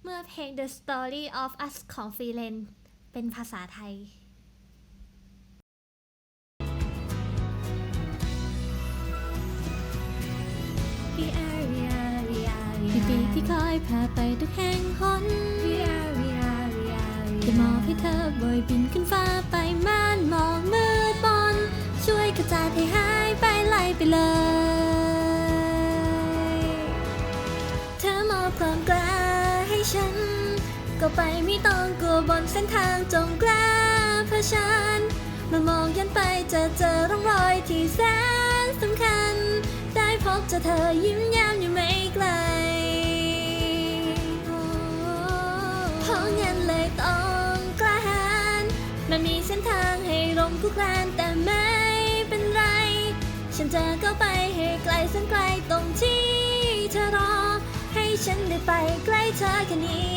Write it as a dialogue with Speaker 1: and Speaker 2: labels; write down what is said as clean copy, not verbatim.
Speaker 1: เมื่อเพลง The Story of Us ของฟรีเลนเป็นภาษาไทยพี่ปีที่คอยพาไปทุกแห่งหนจะมอบให้เธอโบยบินขึ้นฟ้าไปม่านมองมืดมนช่วยขจัดให้หายไปไล่ไปเลยเธอมอบความกล้าให้ฉันก็ไปไม่ต้องกลัวบนเส้นทางจงกล้าเพื่อฉันมามองย้อนไปจะเจอร่องรอยที่แสนสำคัญได้พบเจอเธอยิ้มแย้มอยู่ไม่ไกลเพราะงั้นเลยต้องกล้าหาญมันมีเส้นทางให้ลมคุกคลานแต่ไม่เป็นไรฉันจะก้าวไปให้ไกลแสนไกลตรงที่เธอรอให้ฉันได้ไปใกล้เธอแค่นี้